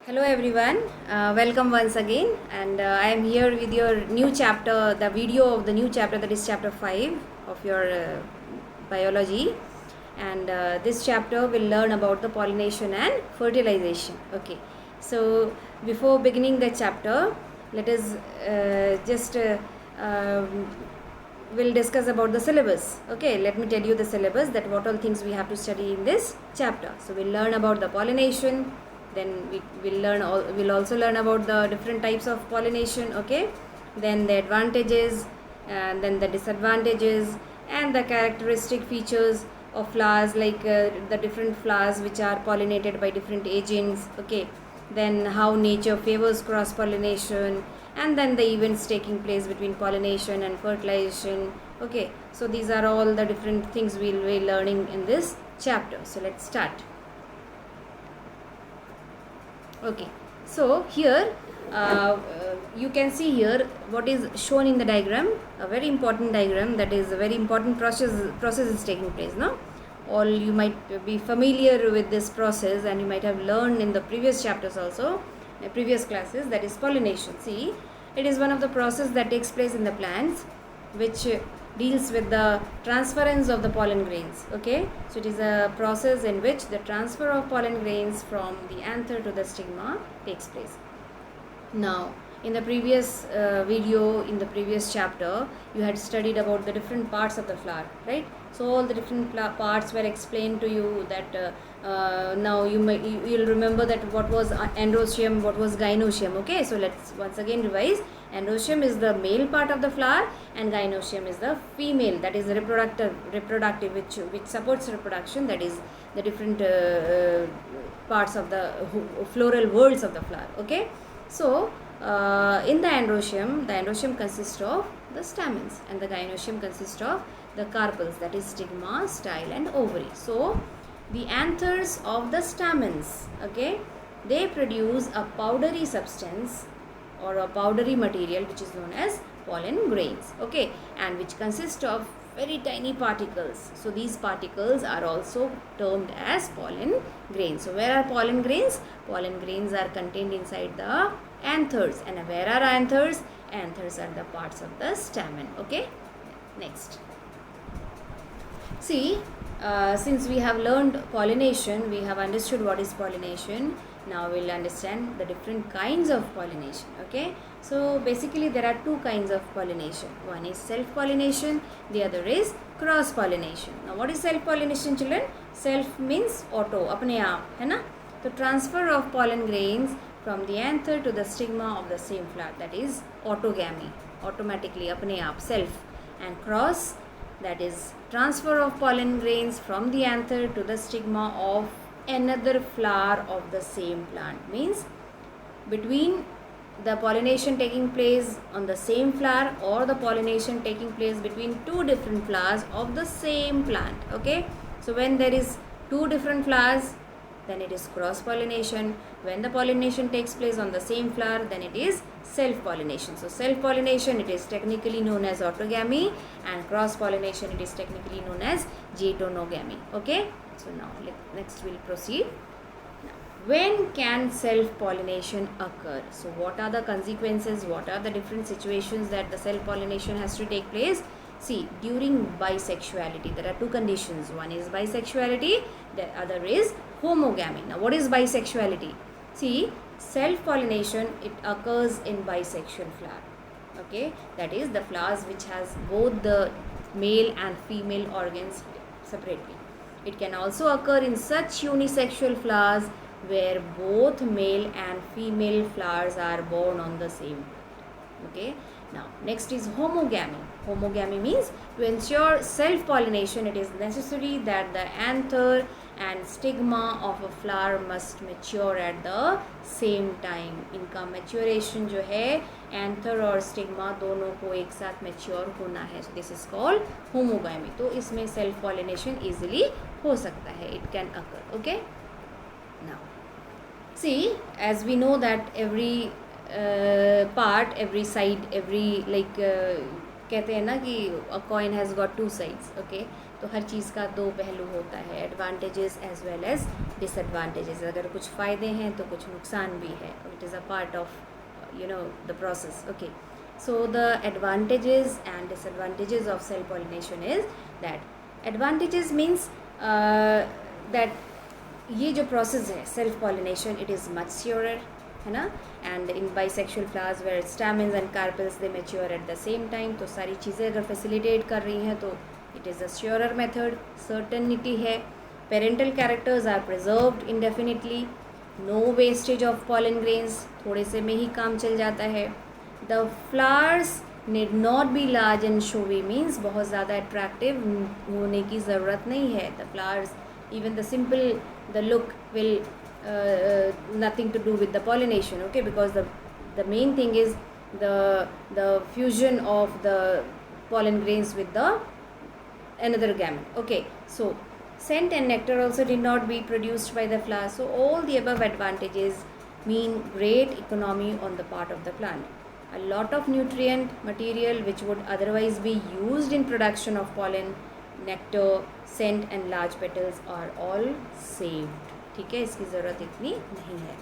Hello everyone, welcome once again, and I am here with your new chapter, the video of the new chapter, that is chapter 5 of your biology. And this chapter will learn about the pollination and fertilization. Okay, so before beginning the chapter, let us just we'll discuss about the syllabus. Okay, let me tell you the syllabus, that what all things we have to study in this chapter. So we'll learn about the pollination, then we'll also learn about the different types of pollination. Okay, then the advantages, and then the disadvantages, and the characteristic features of flowers, like the different flowers which are pollinated by different agents. Okay, then how nature favors cross pollination, and then the events taking place between pollination and fertilization. Okay, so these are all the different things we'll be learning in this chapter. So let's start. Okay, so here you can see here what is shown in the diagram, a very important diagram, that is a very important process is taking place. No, all you might be familiar with this process, and you might have learned in the previous chapters also, previous classes, that is pollination. See, it is one of the process that takes place in the plants, which deals with the transference of the pollen grains. Okay, so it is a process in which the transfer of pollen grains from the anther to the stigma takes place. Now, in the previous video, in the previous chapter, you had studied about the different parts of the flower, right? So all the different parts were explained to you. That now you'll remember that what was androecium, what was gynoecium. Okay, so let's once again revise. Androecium is the male part of the flower, and gynoecium is the female, that is reproductive, which supports reproduction, that is the different parts of the floral whorls of the flower. Okay, so in the androecium consists of the stamens, and the gynoecium consists of the carpels, that is stigma, style, and ovary. So the anthers of the stamens, okay, they produce a powdery substance or a powdery material which is known as pollen grains. Okay, and which consist of very tiny particles. So these particles are also termed as pollen grains. So where are pollen grains? Pollen grains are contained inside the anthers. And where are anthers? Anthers are the parts of the stamen. Okay, next. See, since we have learned pollination, we have understood what is pollination. Now we'll understand the different kinds of pollination. Okay, so basically there are two kinds of pollination. One is self-pollination, the other is cross-pollination. Now what is self-pollination, children? Self means auto, apne aap, hai na? The transfer of pollen grains from the anther to the stigma of the same flower, that is autogamy, automatically, apne aap, self. And cross, that is transfer of pollen grains from the anther to the stigma of another flower of the same plant, means between the pollination taking place on the same flower, or the pollination taking place between two different flowers of the same plant. Okay, so when there is two different flowers, then it is cross pollination. When the pollination takes place on the same flower, then it is self pollination. So self pollination, it is technically known as autogamy, and cross pollination, it is technically known as diatonogamy. Okay, so now next we'll proceed. Now, when can self pollination occur? So what are the consequences? What are the different situations that the self pollination has to take place? See, during bisexuality, there are two conditions. One is bisexuality, the other is homogamy. Now what is bisexuality? See, self pollination, it occurs in bisexual flower. Okay, that is the flowers which has both the male and female organs separately. It can also occur in such unisexual flowers where both male and female flowers are born on the same. Okay, now next is homogamy. Homogamy means to ensure self pollination, it is necessary that the anther and stigma of a flower must mature at the same time. इनका maturation जो है anther और stigma दोनों को एक साथ mature होना है. So this is called homogamy. तो इसमें self pollination easily हो सकता है. It can occur. Okay. Now, see, as we know that every part, every side, every like कहते हैं ना कि a coin has got two sides. Okay, तो हर चीज़ का दो पहलू होता है, advantages as well as disadvantages, अगर कुछ फ़ायदे हैं तो कुछ नुकसान भी है. It is a part of the process. Okay, so the advantages and disadvantages of cell pollination is that advantages means that ये जो process है self pollination, it is much surer, है ना. and in bisexual flowers where stamens and carpels they mature at the same time, तो सारी चीज़ें अगर facilitate कर रही हैं तो it is a surer method. certainty है. parental characters are preserved indefinitely. no wastage of pollen grains, थोड़े से में ही काम चल जाता है. the flowers need not be large and showy, means बहुत ज़्यादा attractive होने की ज़रूरत नहीं है. the flowers, even the simple the look will nothing to do with the pollination. Okay, because the main thing is the fusion of the pollen grains with the another gamete. Okay, so scent and nectar also did not be produced by the flower. So all the above advantages mean great economy on the part of the plant. A lot of nutrient material which would otherwise be used in production of pollen, nectar, scent and large petals are all saved. ठीक है, इसकी ज़रूरत इतनी नहीं है.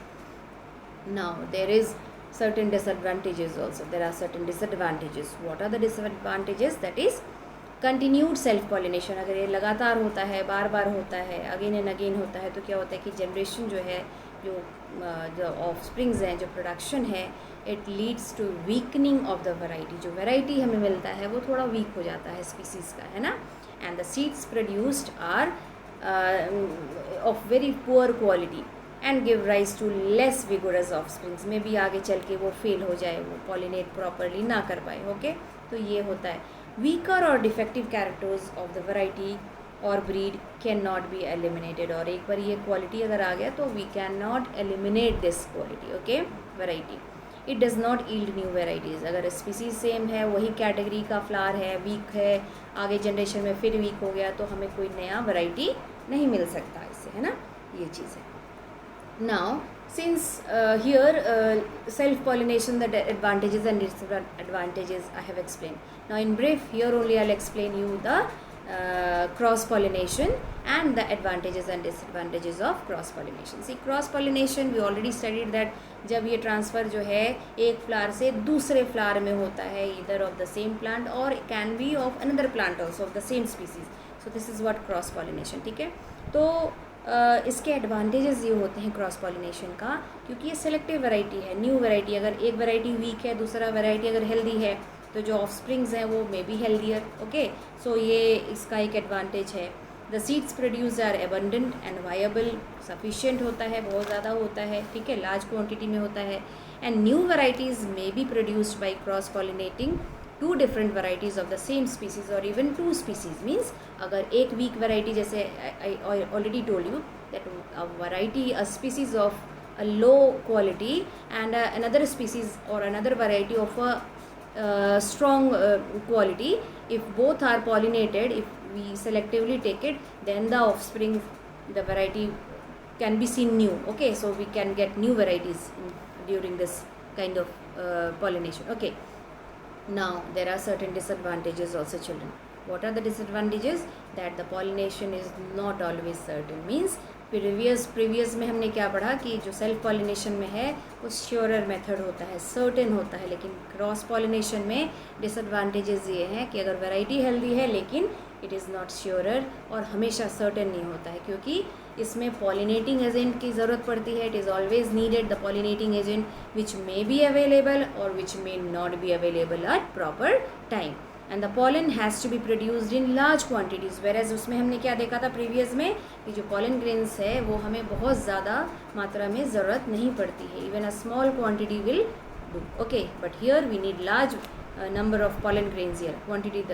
Now there is certain disadvantages also. There are certain disadvantages. What are the disadvantages? That is continued self pollination. अगर ये लगातार होता है, बार बार होता है, अगेन एंड अगेन होता है, तो क्या होता है कि जनरेशन जो है, जो ऑफ स्प्रिंग्स हैं, जो प्रोडक्शन है, it leads to weakening of the variety. जो वैरायटी हमें मिलता है वो थोड़ा वीक हो जाता है स्पीसीज़ का, है ना. And the seeds produced are of very poor quality and give rise to less vigorous offsprings. में भी आगे चल के वो फेल हो जाए, वो पॉलिनेट प्रॉपरली ना कर पाए. ओके, तो ये होता है. वीकर और defective characters of the variety और breed can not be eliminated. और एक बार ये क्वालिटी अगर आ गया तो we can not eliminate this quality. Okay, variety. It does not yield new varieties. अगर स्पीसीज सेम है, वही कैटेगरी का फ्लावर है, वीक है, आगे जनरेशन में फिर वीक हो गया, तो हमें कोई नया वैरायटी नहीं मिल सकता इससे, है ना. ये चीज़ है. Now since here self pollination, the advantages and disadvantages I have explained. Now in brief, here only I'll explain you the cross pollination and the advantages and disadvantages of cross pollination. See, cross pollination we already studied that जब ये transfer जो है एक flower से दूसरे flower में होता है, either of the same plant or can be of another plant also of the same species. So this is what cross pollination. ठीक है, तो इसके एडवांटेजेस ये होते हैं क्रॉस पॉलिनेशन का, क्योंकि ये सेलेक्टिव वैरायटी है, न्यू वैरायटी. अगर एक वैरायटी वीक है, दूसरा वैरायटी अगर हेल्दी है, तो जो ऑफ स्प्रिंग्स हैं वो may be healthier. Okay, so ये इसका एक एडवांटेज है. The seeds produce are abundant and viable. Sufficient होता है, बहुत ज़्यादा होता है, ठीक है, लार्ज क्वान्टिटी में होता है. And new varieties may be produced by cross pollinating two different varieties of the same species और इवन टू स्पीसीज. मीन्स अगर एक वीक वैरायटी, जैसे I already told you that a variety, a species of a low quality and another species or another variety of a strong quality, if both are pollinated, if we selectively take it, then the offspring, the variety can be seen new. Okay, so we can get new varieties during this kind of pollination. Okay, now there are certain disadvantages also, children. What are the disadvantages? That the pollination is not always certain. Means previous में हमने क्या पढ़ा कि जो self pollination में है वो श्योरर method होता है, सर्टेन होता है. लेकिन क्रॉस पॉलिनेशन में डिसएडवांटेजेस ये हैं कि अगर वैरायटी हेल्दी है लेकिन इट इज़ नॉट श्योरर और हमेशा सर्टेन नहीं होता है, क्योंकि इसमें पॉलिनेटिंग एजेंट की ज़रूरत पड़ती है. It is always needed the pollinating agent which may be available और which may not be available at proper time. And the pollen has to be produced in large quantities. Whereas उसमें हमने क्या देखा था प्रीवियस में कि जो pollen grains है वो हमें बहुत ज़्यादा मात्रा में ज़रूरत नहीं पड़ती है. Even a small quantity will do. Okay, but here we need large number of pollen grains. Here quantity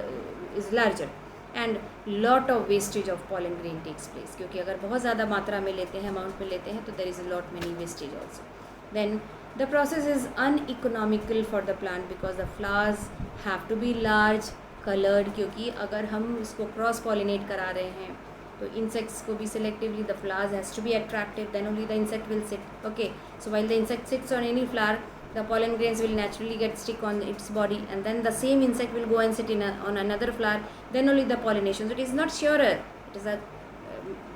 is larger and lot of wastage of pollen grain takes place. क्योंकि अगर बहुत ज़्यादा मात्रा में लेते हैं, अमाउंट में लेते हैं, तो there is a lot many wastage also. Then the process is uneconomical for the plant because the flowers have to be large, colored. क्योंकि अगर हम इसको क्रॉस पॉलिनेट करा रहे हैं तो इंसेक्ट्स को भी selectively the flowers has to be attractive, then only the insect will sit. Okay, so while the insect sits on any flower, the pollen grains will naturally get stick on its body, and then the same insect will go and sit on another flower, then only the pollination. So it is not surer, it is a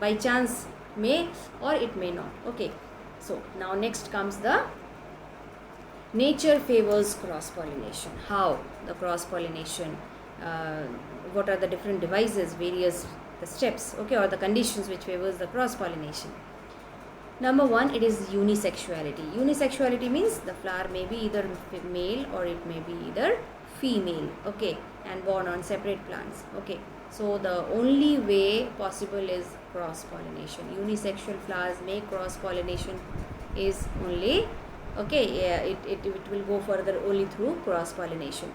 by chance may or it may not. Okay, so now next comes the nature favors cross pollination. How the cross pollination, what are the different devices, various the steps, okay, or the conditions which favors the cross pollination. Number one, it is unisexuality. Unisexuality means the flower may be either male or it may be either female, okay, and born on separate plants. Okay, so the only way possible is cross pollination. Unisexual flowers may cross pollination is only, okay, yeah, it will go further only through cross pollination.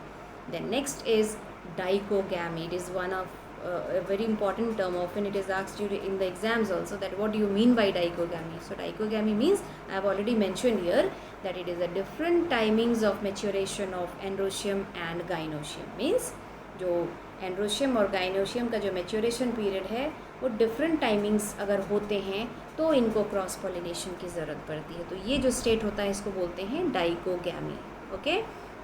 Then next is dichogamy. It is one of a very important term. Often it is asked you in the exams also, that what do you mean by dichogamy. So dichogamy means, I have already mentioned here, that it is a different timings of maturation of androecium and gynoecium. Means जो androecium और gynoecium का जो maturation period है वो different timings अगर होते हैं तो इनको क्रॉस पॉलिनेशन की ज़रूरत पड़ती है. तो ये जो स्टेट होता है इसको बोलते हैं dichogamy. Okay,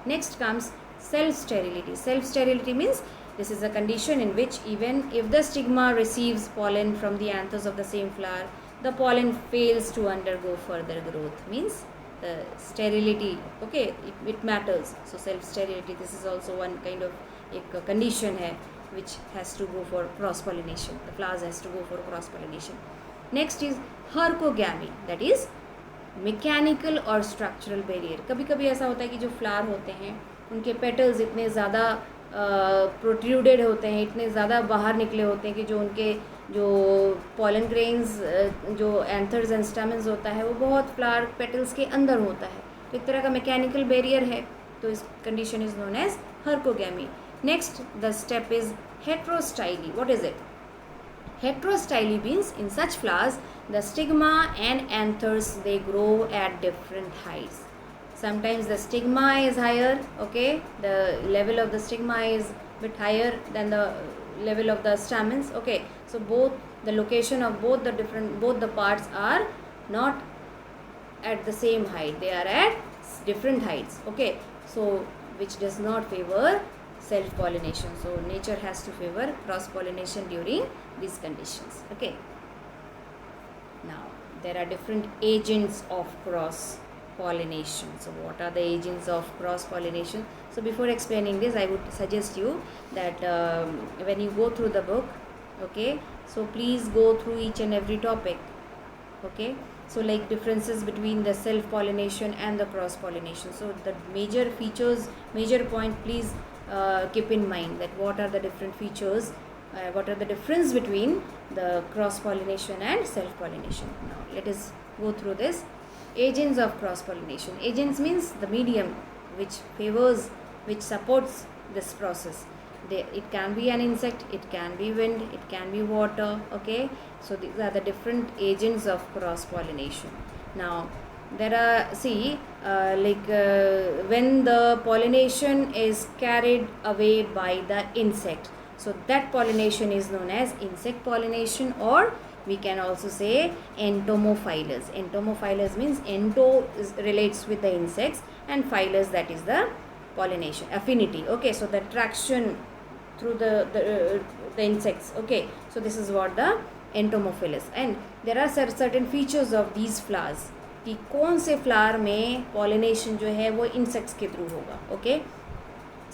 next comes self sterility. Self sterility means this is a condition in which even if the stigma receives pollen from the anthers of the same flower, the pollen fails to undergo further growth. Means the sterility, okay, it matters. So self sterility, this is also one kind of a condition hai which has to go for cross pollination. The flowers has to go for cross pollination. Next is hercogamy, that is mechanical और structural barrier. कभी कभी ऐसा होता है कि जो flower होते हैं उनके पेटल्स इतने ज़्यादा प्रोट्रूडेड होते हैं, इतने ज़्यादा बाहर निकले होते हैं कि जो उनके जो पॉलन ग्रेन्स जो एंथर्स एंड स्टेमन्स होता है वो बहुत फ्लावर पेटल्स के अंदर होता है. तो एक तरह का मैकेनिकल बैरियर है. तो इस condition is known as hercogamy. Next the step is heterostyly. What is it? Heterostyly means in such flowers the stigma and anthers they grow at different heights. Sometimes the stigma is higher, okay, the level of the stigma is bit higher than the level of the stamens. Okay, so both the location of both the parts are not at the same height, they are at different heights. Okay, so which does not favor self pollination. So nature has to favor cross pollination during these conditions. Okay, now there are different agents of cross pollination. So what are the agents of cross pollination? So before explaining this, I would suggest you that when you go through the book, okay, so please go through each and every topic. Okay, so like differences between the self pollination and the cross pollination. So the major features, major point, please keep in mind that what are the different features, what are the difference between the cross pollination and self pollination. Now let us go through this. Agents of cross pollination. Agents means the medium which favors, which supports this process. It can be an insect, it can be wind, it can be water. Okay, so these are the different agents of cross pollination. Now there are, see, when the pollination is carried away by the insect, so that pollination is known as insect pollination, or we can also say entomophilous. Entomophilous means ento relates with the insects and philous, that is the pollination affinity. Okay, so the attraction through the insects. Okay, so this is what the entomophilous. And there are certain features of these flowers कि कौन से flower में pollination जो है वो insects के through होगा. Okay,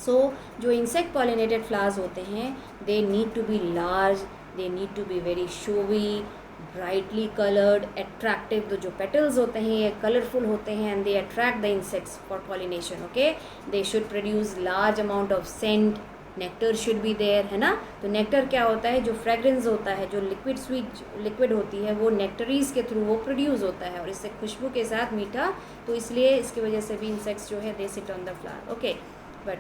सो जो इंसेक्ट पॉलिनेटेड फ्लावर्स होते हैं they need to be large, they need to be very showy, brightly coloured, attractive. तो जो पेटल्स होते हैं ये कलरफुल होते हैं and they attract the insects for pollination. Okay, they should produce large amount of scent, nectar should be there, है ना. तो नेक्टर क्या होता है, जो फ्रेगरेंस होता है, जो लिक्विड स्वीट लिक्विड होती है वो नेक्टरीज के थ्रू वो प्रोड्यूस होता है और इससे खुशबू के साथ मीठा. तो इसलिए इसकी वजह से भी इंसेक्ट्स जो है they sit on the flower. Okay, but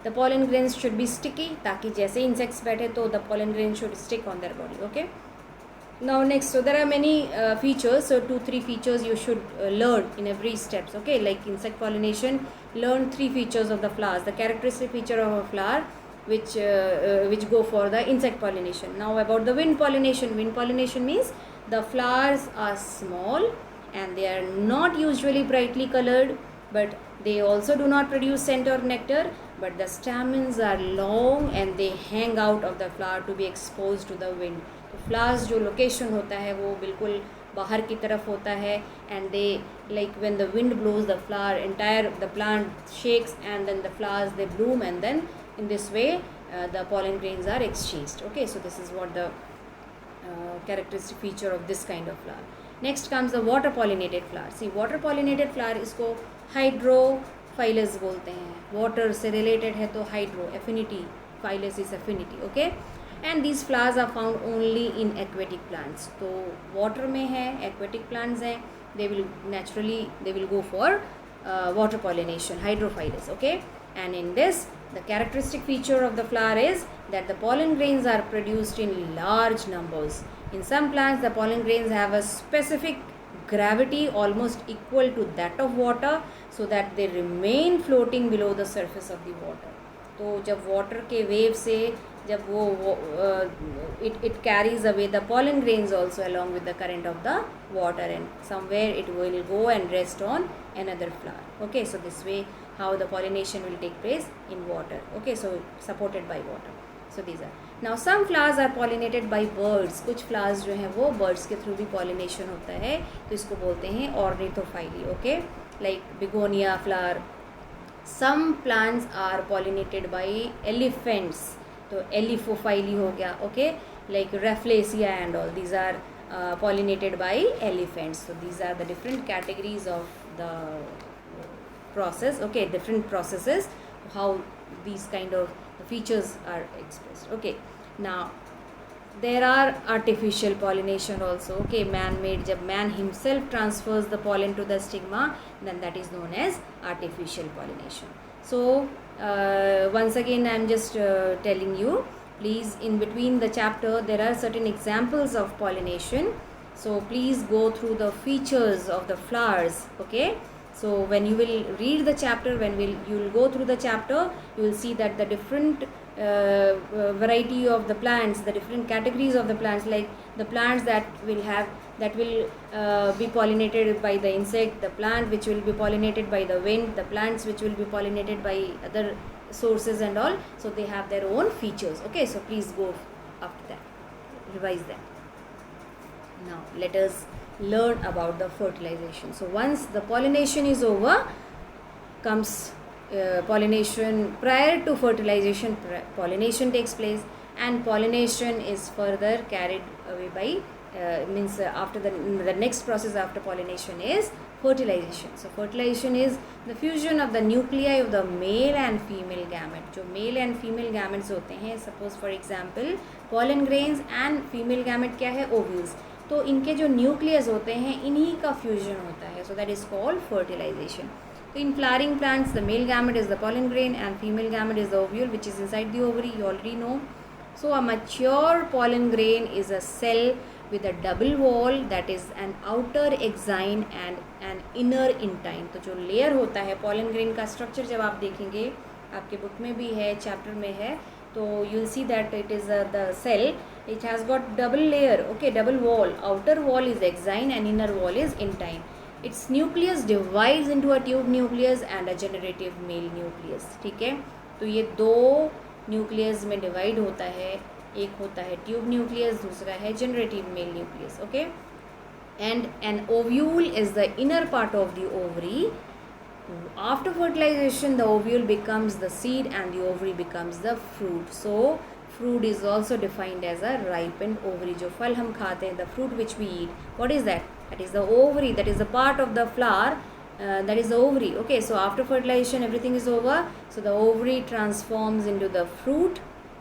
the pollen grains should be sticky, ताकि जैसे इंसेक्ट्स बैठे तो the pollen grain should stick on their body. Okay, now next, so there are many features, so 2-3 features you should learn in every steps. Okay, like insect pollination, learn 3 features of the flowers, the characteristic feature of a flower which go for the insect pollination. Now about the wind pollination. Wind pollination means the flowers are small and they are not usually brightly colored, but they also do not produce scent or nectar, but the stamens are long and they hang out of the flower to be exposed to the wind. तो flowers जो location होता है वो बिल्कुल बाहर की तरफ होता है, and they like when the wind blows the flower entire the plant shakes and then the flowers they bloom, and then in this way the pollen grains are exchanged. Okay, so this is what the characteristic feature of this kind of flower. Next comes the water pollinated flower. See, water pollinated flower इसको hydrophilous बोलते हैं, water से related है तो hydro, affinity, philous is affinity. Okay, and these flowers are found only in aquatic plants. तो water में है, aquatic plants हैं, they will go for water pollination, hydrophilous. Okay, and in this the characteristic feature of the flower is that the pollen grains are produced in large numbers. In some plants, the pollen grains have a specific gravity almost equal to that of water, so that they remain floating below the surface of the water. तो जब water के wave से जब वो it carries away the pollen grains also along with the current of the water, and somewhere it will go and rest on another flower. Okay, so this way how the pollination will take place in water. Okay, so supported by water. So these are, now some flowers are pollinated by birds. कुछ flowers जो हैं वो birds के through भी pollination होता है, तो इसको बोलते हैं ornithophyly. Okay, like begonia flower. Some plants are pollinated by elephants, तो एलिफोफाइली हो गया. Okay, like Rafflesia and all, these are pollinated by elephants. So these are the different categories of the process. Okay, different processes how these kind of features are expressed. Okay, now there are artificial pollination also. Okay, man-made, जब man himself transfers the pollen to the stigma, then that is known as artificial pollination. So once again I am just telling you, please, in between the chapter there are certain examples of pollination, so please go through the features of the flowers. Okay, so when you will read the chapter, you will go through the chapter, you will see that the different variety of the plants, the different categories of the plants, like the plants that will be pollinated by the insect, the plant which will be pollinated by the wind, the plants which will be pollinated by other sources and all. So they have their own features. Okay, so please go after that, revise them. Now let us learn about the fertilization. So once the pollination is over, comes pollination. Prior to fertilization, pollination takes place, and pollination is further carried away by after the next process after pollination is fertilization. So fertilization is the fusion of the nuclei of the male and female gamete. जो male and female gametes होते हैं, suppose for example pollen grains, and female gamete क्या है, ovules, तो इनके जो nucleus होते हैं इन्हीं का फ्यूजन होता है. So that is called fertilization. So in flowering plants, the male gamete is the pollen grain and female gamete is the ovule which is inside the ovary. You already know. So a mature pollen grain is a cell with a double wall, that is an outer exine and an inner intine. तो जो layer होता है pollen grain का structure जब आप देखेंगे, आपके book में भी है, चैप्टर में है, तो you'll see that it is the cell, it has got double layer. Okay, double wall, outer wall is exine and inner wall is intine. Its nucleus divides into a tube nucleus and a generative male nucleus. ठीक है, तो ये दो nucleus में divide होता है, एक होता है ट्यूब न्यूक्लियस, दूसरा है generative male nucleus. Okay, and an ovule is the inner part of the ovary. After fertilisation the ovule becomes the seed and the ovary becomes the fruit. So fruit is also defined as a ripened ovary. जो फल हम खाते हैं, the fruit which we eat, what is that? That is the ovary, that is the part of the flower, that is the ovary. Okay, so after fertilization everything is over, so the ovary transforms into the fruit,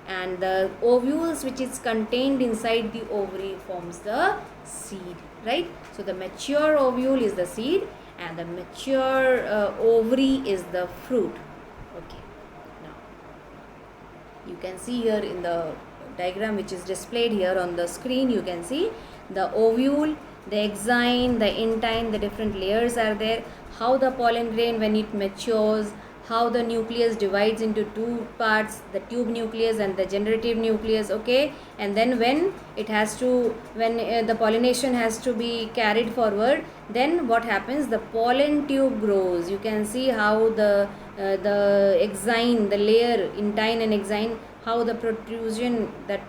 and the ovules which is contained inside the ovary forms the seed, right? So the mature ovule is the seed and the mature ovary is the fruit. Okay, now you can see here in the diagram which is displayed here on the screen, you can see the ovule, the exine, the intine, the different layers are there, how the pollen grain when it matures, how the nucleus divides into two parts, the tube nucleus and the generative nucleus. Okay, and then when the pollination has to be carried forward, then what happens, the pollen tube grows. You can see how the exine, the layer intine and exine how the protrusion that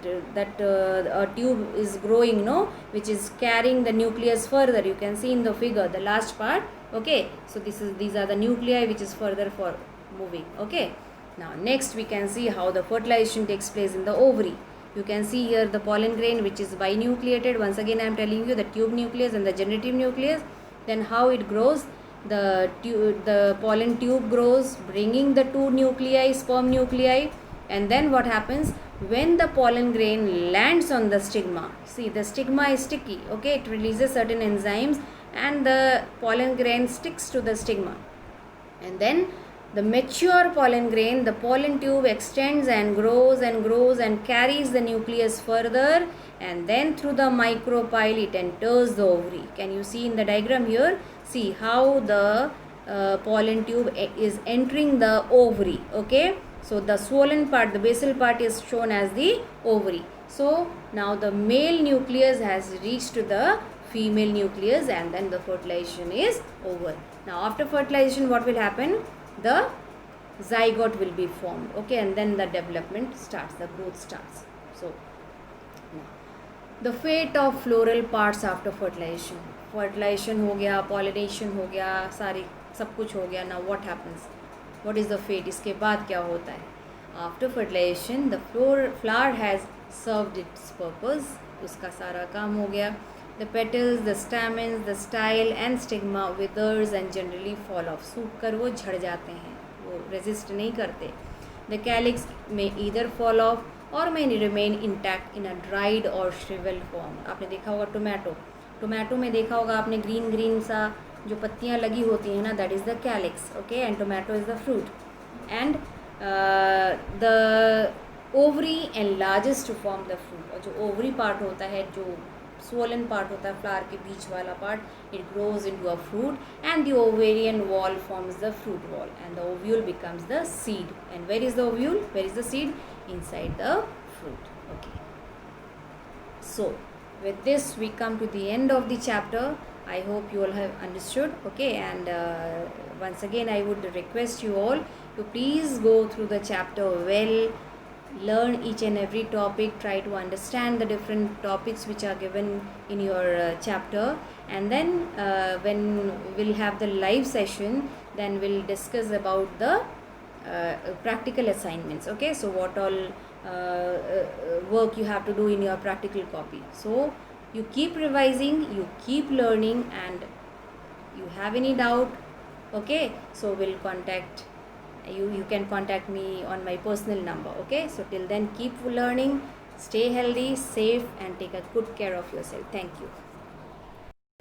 a tube is growing, no, which is carrying the nucleus further. You can see in the figure the last part. Okay, so these are the nuclei which is further for moving. Okay, now next we can see how the fertilization takes place in the ovary. You can see here the pollen grain which is binucleated. Once again I am telling you the tube nucleus and the generative nucleus. Then how it grows, the pollen tube grows, bringing the two nuclei, sperm nuclei. And then what happens, when the pollen grain lands on the stigma, see the stigma is sticky, okay, it releases certain enzymes and the pollen grain sticks to the stigma. And then the mature pollen grain, the pollen tube extends and grows and carries the nucleus further, and then through the micropyle it enters the ovary. Can you see in the diagram here? See how the pollen tube is entering the ovary. Okay, so the swollen part, the basal part is shown as the ovary. So now the male nucleus has reached to the female nucleus, and then the fertilization is over. Now after fertilization what will happen? The zygote will be formed. Okay, and then the development starts, the growth starts. So the fate of floral parts after fertilization. Fertilization हो गया, pollination हो गया, सारी सब कुछ हो गया. Now what happens? What is the fate? इसके बाद क्या होता है? After fertilization, the flower has served its purpose. उसका सारा काम हो गया. The petals, the stamens, the style and stigma withers and generally fall off. सूख कर वो झड़ जाते हैं, वो resist नहीं करते. The calyx may either fall off or may remain intact in a dried or shriveled form. आपने देखा होगा टोमेटो में देखा होगा आपने ग्रीन सा जो पत्तियाँ लगी होती हैं ना, that is the calyx. Okay, and tomato is the fruit. And the ovary enlarges to form the fruit. और जो ovary part होता है, जो swollen part होता है flower के बीच वाला part, it grows into a fruit, and the ovarian wall forms the fruit wall, and the ovule becomes the seed. And where is the ovule? Where is the seed? Inside the fruit. Okay. So with this we come to the end of the chapter. I hope you all have understood. Okay, and once again I would request you all to please go through the chapter well, learn each and every topic, try to understand the different topics which are given in your chapter, and then when we'll have the live session, then we'll discuss about the practical assignments. Okay, so what all work you have to do in your practical copy. So you keep revising, you keep learning, and you have any doubt, okay, so we'll contact you can contact me on my personal number. Okay, so till then keep learning, stay healthy, safe, and take a good care of yourself. Thank you.